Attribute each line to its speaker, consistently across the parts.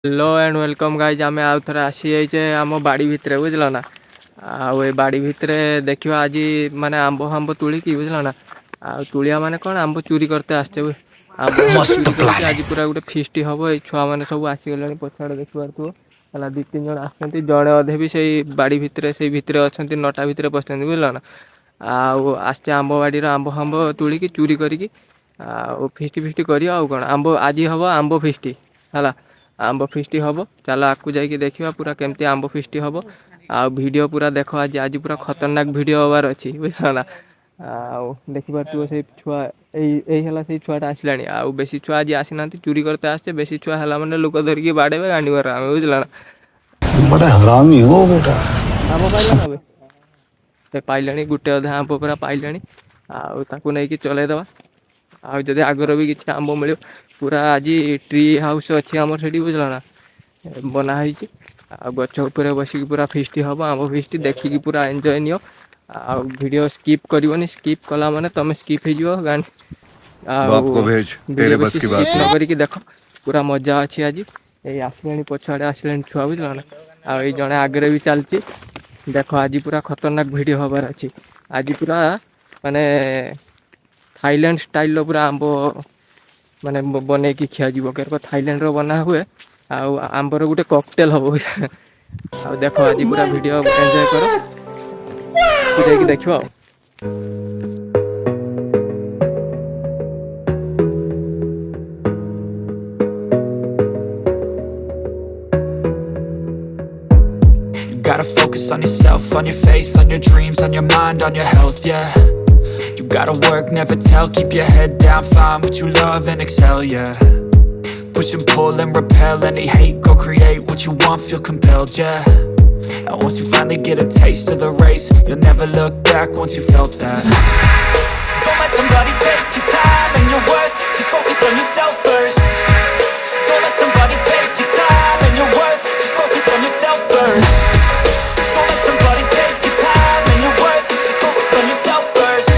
Speaker 1: Hello and welcome guys आम आउ थे आसी जाइए आम बाड़ी भितर बुझल ना आउ बाड़ी भितर देखा आज माने आंब फांब तुलिकी बुझल ना तुलिया माने कौन आंब चोरी करते आसचे आंब फांब
Speaker 2: मस्त
Speaker 1: चोरी
Speaker 2: प्लान
Speaker 1: करके
Speaker 2: है।
Speaker 1: आज पूरा गोटे फिस्ट हम ये छुआ मैंने सब आसीगले पछाड़ देखिपु है दी तीन जन आसते जड़े अधे भी से बाड़ी भितर से भितर अच्छा नटा भितर पशा बुझल ना आसचे आंब बाड़ी आंब फांब तुलिकी चोरी करी फिस्ट फिस्ट कर कौन आंब आज हम आंब फिस्ट है आंब फिस्ट हम चलो आपको जाकि देखा पूरा केमती आंब फिस्ट हम आ वीडियो पूरा देख आज आज पूरा खतरनाक वीडियो हबार अच्छी बुझल ना देखिपे से छुआ यही छुआटा आसला आउ बेसी छुआ आज आसीना चोरी करते आसचे बेसी छुआ है मैंने लोक धरिकी बाड़े गांडी मार बुझल ना
Speaker 2: बड़ा हरामी हो बेटा।
Speaker 1: आंब पाइल ना से पाइले गोटे अधा आंब पूरा पाइले आउ नहीं चलैदवा आदि आगर भी किसी आंब मिल पूरा आज ट्री हाउस अच्छी आम से बुझल ना बनाई गच उपर बसिक पूरा फिस्ट हम आम फिस्ट देखिकी पूरा एंजॉय नियो वीडियो स्किप करनी स्किप कला माने तुम स्किप हो गांड
Speaker 3: बाप को भेज,
Speaker 1: वीडियो
Speaker 3: तेरे बस
Speaker 1: बेसी
Speaker 3: की
Speaker 1: स्किप
Speaker 3: बात
Speaker 1: न
Speaker 3: नहीं।
Speaker 1: करी देख पूरा मजा अच्छी आज ये आसले पछाड़े आसले छुआ बुझल ना आई जड़े आगे भी चलती देख आज पूरा खतरनाक वीडियो हबार अच्छी आज पूरा माने थाईलैंड स्टाइल पूरा आंब माने बन की खिया थाईलैंड बना हुए आंबर गोटे कॉकटेल हम आ देख आज पूरा वीडियो एंजॉय कर जाकि देख
Speaker 4: Gotta focus on yourself, on your faith, on your dreams, on your mind, on your health, yeah. You gotta work, never tell, keep your head down, find what you love and excel, yeah. Push and pull and repel any hate, go create what you want, feel compelled, yeah. And once you finally get a taste of the race, you'll never look back once you felt that. Don't let somebody take your time and your worth, just focus on yourself first. Don't let somebody take your time and your worth, just focus on yourself first. Don't let somebody take your time and your worth, just focus on yourself first.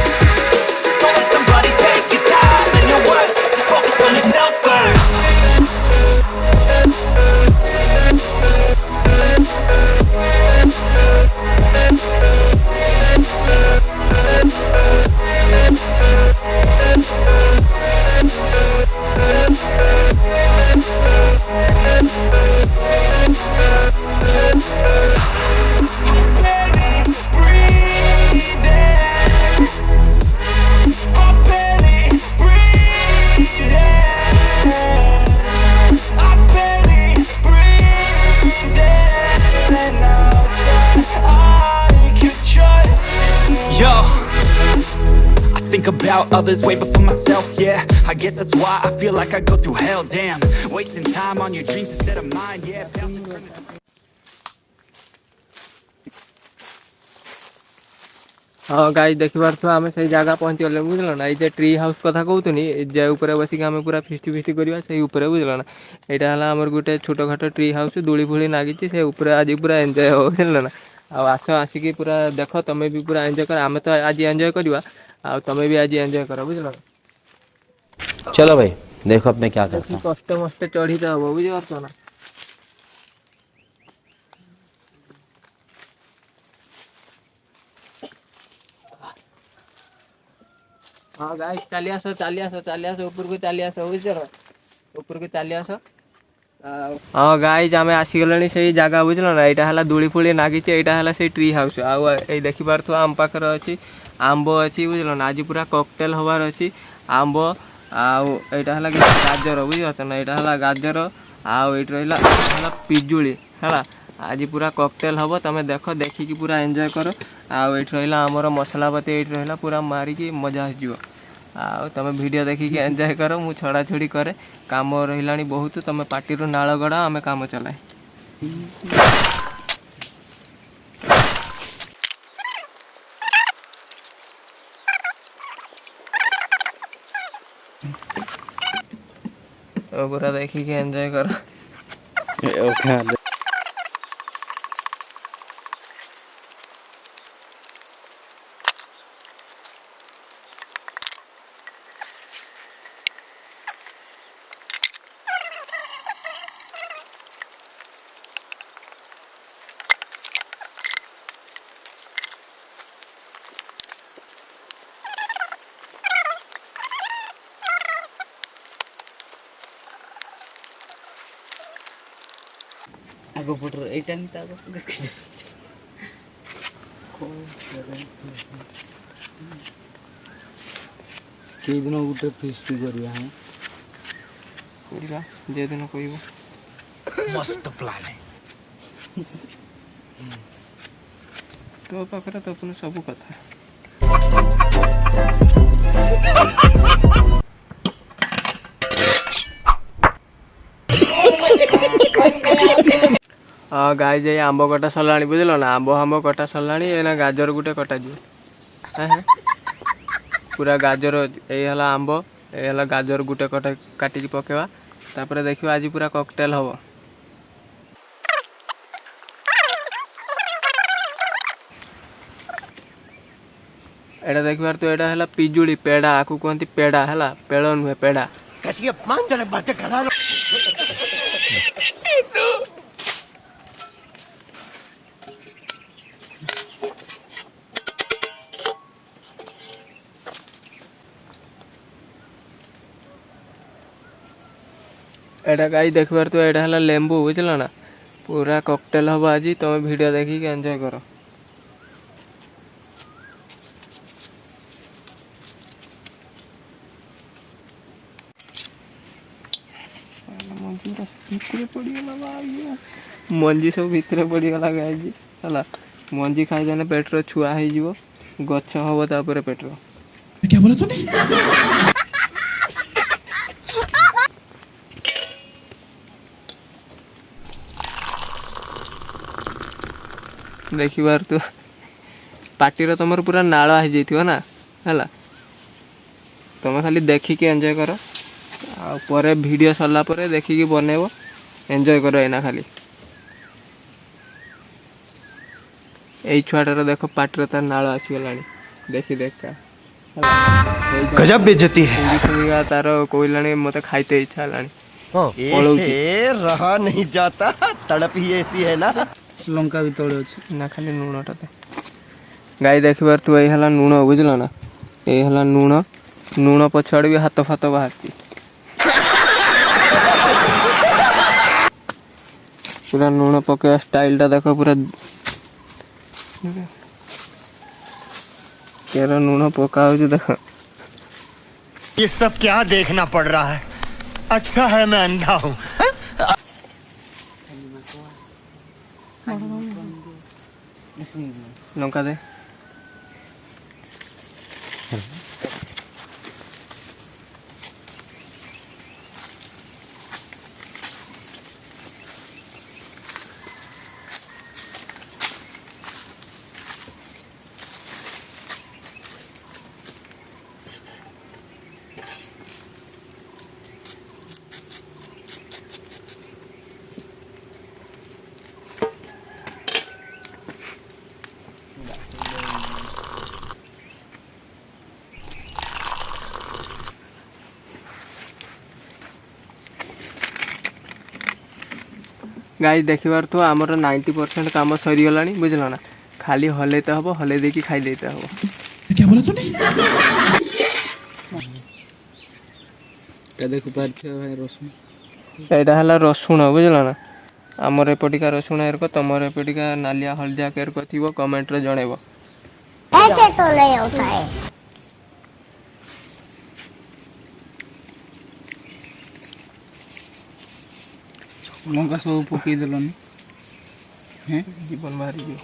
Speaker 4: Don't let somebody take your time and your worth, just focus on yourself first. Yo, I think about others way before myself, yeah. I guess that's why I feel like I go through hell, damn. Wasting time on your dreams instead of mine, yeah.
Speaker 1: हाँ गाई देख पार्थ आम से जगह पहुँची गले बुझल ना ये ट्री हाउस कथा कहतुनी जे ऊपर बसिक आम पूरा फिस्ट फिस्ट करवा से ऊपर बुझल ना यहाँ है आमर गोटे छोट खाट ट्री हाउस दूली फूली नागी से ऊपर आज पूरा एंजॉय हो बुझल ना आस आसिक पूरा देख तुम्हें भी पूरा एंजॉय कर आम तो आज एंजॉय करवा आ तुम्हें भी आज एंजॉय कर बुझल ना
Speaker 5: चलो भाई देखो अब मैं क्या करता
Speaker 1: देखी
Speaker 5: हूँ।
Speaker 1: कष्ट मष्ट चढ़ी तो हम बुझीपार ना हाँ गाई चली आस ऊपर को चली आस बुझ ऊपर को चली आस हाँ गाइज आम आसीगले से जगह बुझल ना यहाँ है दूली फूली नागी यहाँ है से ट्री हाउस आई देखिपार आम पाखे अच्छी आंब अच्छी बुझल ना आज पूरा कॉकटेल हबार अच्छी आंब आउ यहाँ है गाजर बुझीपार ना यहाँ है गाजर आउ ये रहा पिजुली है आज पूरा कॉकटेल हम तुम देख देखिकी पूरा एंजॉय कर आउ ये रहा आमर मसलापाती ये रहा पूरा मारिकी मजा आसो आ तुम वीडियो देखिए एंजॉय कर मु छड़ा छुड़ी करे काम रहा बहुत तुम पार्टी नाल गड़ आम काम चलाए पूरा देखिए एंजॉय कर
Speaker 6: आगो पटर एटा नि तागो देखि के दिन गुटे फिस्ट करिया है
Speaker 1: କରିବା ଯେ ଦିନ କହିବ।
Speaker 6: मस्त प्लान है
Speaker 1: ତୋ ପାଖରେ ତ ପୁଣି ସବୁ କଥା। ହଁ ଗାଈ ଯାଇ ଆମ୍ବ କଟା ସରିଲାଣି ବୁଝିଲ ନା। ଆମ୍ବ କଟା ସରିଲାଣି। ଏଇନା ଗାଜର ଗୋଟେ କଟାଯିବ। ପୁରା ଗାଜର ଏଇ ହେଲା ଆମ୍ବ, ଏଇ ହେଲା ଗାଜର ଗୋଟେ କଟା କାଟିକି ପକେଇବା। ତାପରେ ଦେଖିବା ଆଜି ପୁରା କକଟେଲ ହବ। ଏଇଟା ଦେଖିବାର ତୁ ଏଇଟା ହେଲା ପିଜୁଳି ପେଡ଼ା, ଆକୁ କୁହନ୍ତି ପେଡ଼ା ହେଲା, ପେଳ ନୁହେଁ ପେଡ଼ା। एटा गाई देखबार तो एटा हला लेंबू बुझल ना। पूरा कॉकटेल हबो आज। तुम वीडियो देखिक एंजॉय करो। मंजी सब भितर पड़गला गाई है। मंजी खाईदेने पेटर छुआ हो गछ हम तापर पेटर क्या बोला तूने? देखिबार तो पार्टी तुम पूरा नाल हो ना है। तुम खाली देखिकी एंजॉय कर। आरे वीडियो सरला परे देखिकी बनइब एंजॉय कर। एना खाली यही छुआटार देख पार्टी तार नाल आसीगला। देखी देख
Speaker 5: गजब बेइज्जती है।
Speaker 1: शुणिका तार कहलानी मत खाइते इच्छा
Speaker 5: रहा नहीं जाता, तड़प ही ऐसी है ना।
Speaker 6: लंका भी तले अछि
Speaker 1: ना खाली लुणटा गाई देखबार तू यही है लुण बुझल ना। यही है लुण। लुण पछाड़ भी हाथ फात बाहर पूरा लुण पके स्टाइल टा देख पूरा केरा लुण पका देख।
Speaker 7: ये सब क्या देखना पड़ रहा है? अच्छा है मैं अंधा हूँ।
Speaker 1: लंका दे गाई देखबार तो आमर 90% काम सरीगला बुझल ना। खाली हलैते हम हलै देकी खाई देते हम। क्या बोला तूने?
Speaker 6: देखो पार्थिव भाई रसुन
Speaker 1: एटा हला रसुण बुझल ना। आमर एपटिका रसुण एरक तमर एपटिका नालिया हलदिया केरक थिबो कमेंट रे जणेबो।
Speaker 8: ऐसे तो नहीं होता है।
Speaker 6: लंका सब पकई देलनी हैं
Speaker 1: जीवन बाहरी जो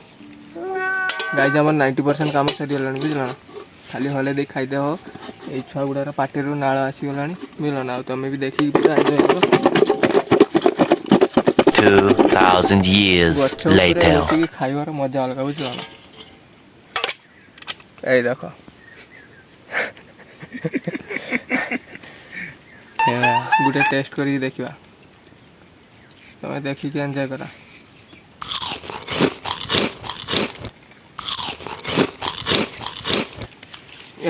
Speaker 1: गाई जमर 90% काम सरीगला बुझल ना। खाली हले देख खाईदे हो। ये छुआ गुड़ार पार्टी नाल आसीगला बुझल ना। तुम भी देखिक पूरा एंजॉय करो।
Speaker 9: 2000 years later
Speaker 1: खाइबार मजा अलग बुझल ना। এই দেখো गुटे टेस्ट करी देखिबा। তুমি देखिक एंजॉय करा।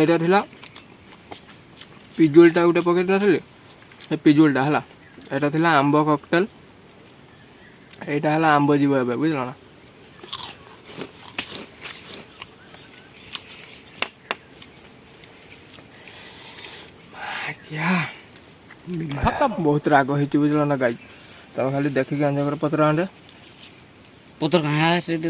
Speaker 1: एटा थिला पिजुलटा गुटे पकेट नथिले। ए पिजुलटा हला एटा थिला आंबो कॉकटेल। एटा हला आंबो जीव एबे बुझल ना। क्या बहुत राग हो बुझल ना गाई। तुम खाली देखिक एंजॉय कर पत्र आंडे
Speaker 6: ପତ୍ର କାହା ସେଇଠି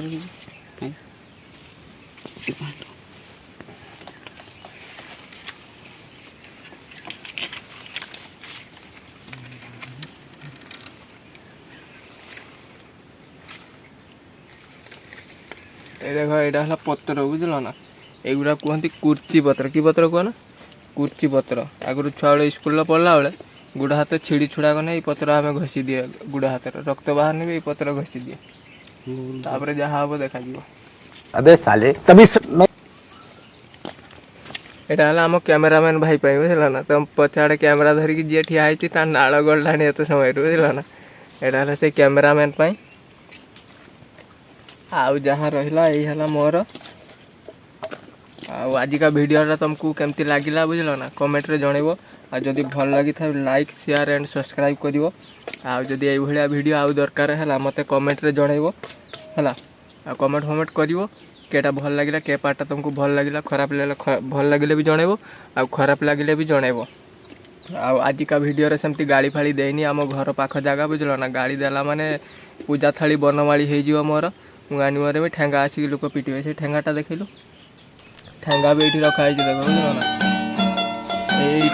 Speaker 1: এই দেখো এটা হলো পত্র বুঝল না এইগুলা কুহନ୍ତି କୁର୍ଚି ପତ୍ର କି ପତ୍ର କୁହ ନା କୁର୍ଚି ପତ୍ର ଆଗରୁ ଛୁଆବେଳେ ସ୍କୁଲରେ ପଢ଼ିଲା ବେଳେ ଗୁଡ଼ ହାତ ଛିଡ଼ି ଛୁଡ଼ା କଲେ ଏଇ ପତ୍ର ଆମେ ଘଷି ଦିଏ ଗୁଡ଼ ହାତରେ ରକ୍ତ ବାହାରିନି ବି ଏଇ ପତ୍ର ଘଷି ଦିଏ ତାପରେ ଯାହା ହବ ଦେଖାଯିବ।
Speaker 2: अबे साले तभी
Speaker 1: ଏଇଟା ହେଲା ଆମ କ୍ୟାମେରାମ୍ୟାନ୍ ଭାଇ ପାଇଁ ବୁଝିଲ ନା ତମ ପଛଆଡ଼େ କ୍ୟାମେରା ଧରିକି ଯିଏ ଠିଆ ହେଇଛି ତା ନାଳ ଗଳିଲାଣି ଏତେ ସମୟରୁ ବୁଝିଲ ନା ଏଇଟା ହେଲା ସେ କ୍ୟାମେରାମ୍ୟାନ୍ ପାଇଁ। ଆଉ ଯାହା ରହିଲା ଏଇ ହେଲା ମୋର। ଆଉ ଆଜିକା ଭିଡ଼ିଓଟା ତୁମକୁ କେମିତି ଲାଗିଲା ବୁଝିଲ ନା କମେଣ୍ଟରେ ଜଣାଇବ। ଆଉ ଯଦି ଭଲ ଲାଗିଥାଏ ଲାଇକ୍ ସେୟାର ଆଣ୍ଡ ସବସ୍କ୍ରାଇବ୍ କରିବ। ଆଉ ଯଦି ଏଇଭଳିଆ ଭିଡ଼ିଓ ଆଉ ଦରକାର ହେଲା ମୋତେ କମେଣ୍ଟରେ ଜଣାଇବ ହେଲା। ଆଉ କମେଣ୍ଟ କରିବ କେଟା ଭଲ ଲାଗିଲା କେ ପାର୍ଟଟା ତୁମକୁ ଭଲ ଲାଗିଲା ଖରାପ ଲାଗିଲା ଭଲ ଲାଗିଲେ ବି ଜଣାଇବ ଆଉ ଖରାପ ଲାଗିଲେ ବି ଜଣାଇବ। ଆଉ ଆଜିକା ଭିଡ଼ିଓରେ ସେମିତି ଗାଳି ଫାଳି ଦେଇନି ଆମ ଘର ପାଖ ଜାଗା ବୁଝିଲ ନା ଗାଳି ଦେଲା ମାନେ ପୂଜା ଥାଳି ବନମାଳି ହେଇଯିବ ମୋର। ମୁଁ ଆଣିବରେ ବି ଠେଙ୍ଗା ଆସିକି ଲୋକ ପିଟିବେ ସେ ଠେଙ୍ଗାଟା ଦେଖିଲୁ ଠେଙ୍ଗା ବି ଏଇଠି ରଖା ହେଇଛି ଦେଖ ବୁଝିଲ ନା ଏଇ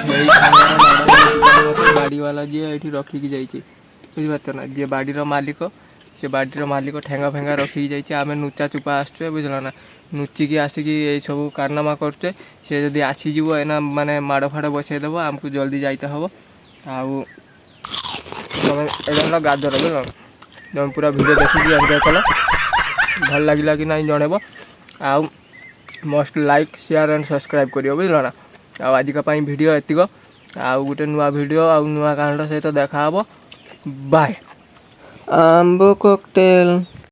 Speaker 1: ବାଡ଼ିବାଲା ଯିଏ ଏଇଠି ରଖିକି ଯାଇଛି ବୁଝିପାରୁଛ ନା ଯିଏ ବାଡ଼ିର ମାଲିକ ସେ ବାଡ଼ିର ମାଲିକ ଠେଙ୍ଗା ଫେଙ୍ଗା ରଖିକି ଯାଇଛି ଆମେ ନୁଚା ଚୁପା ଆସୁଛେ ବୁଝିଲ ନା ନୁଚିକି ଆସିକି ଏଇସବୁ କାରନାମା କରୁଛେ ସେ ଯଦି ଆସିଯିବ ଏନା ମାନେ ମାଡ଼ ଫାଡ଼ ବସେଇଦେବ ଆମକୁ ଜଲ୍ଦି ଯାଇତେ ହେବ। ଆଉ ତମେ ଏଇଟା ହେଲା ଗାଜର ବୁଝିଲ ତମେ ପୁରା ଭିଡ଼ିଓ ଦେଖିକି ଏନ୍ଜୟ କଲ ଭଲ ଲାଗିଲା କି ନାହିଁ ଜଣେଇବ। ଆଉ ମଷ୍ଟ ଲାଇକ୍ ସେୟାର ଆଣ୍ଡ ସବସ୍କ୍ରାଇବ୍ କରିବ ବୁଝିଲ ନା। ଆଉ ଆଜିକା ପାଇଁ ଭିଡ଼ିଓ ଏତିକ ଆଉ ଗୋଟେ ନୂଆ ଭିଡ଼ିଓ ଆଉ ନୂଆ କାହାଣୀର ସହିତ ଦେଖା ହେବ ବାଏ। ଆମ୍ବ କକଟେଲ।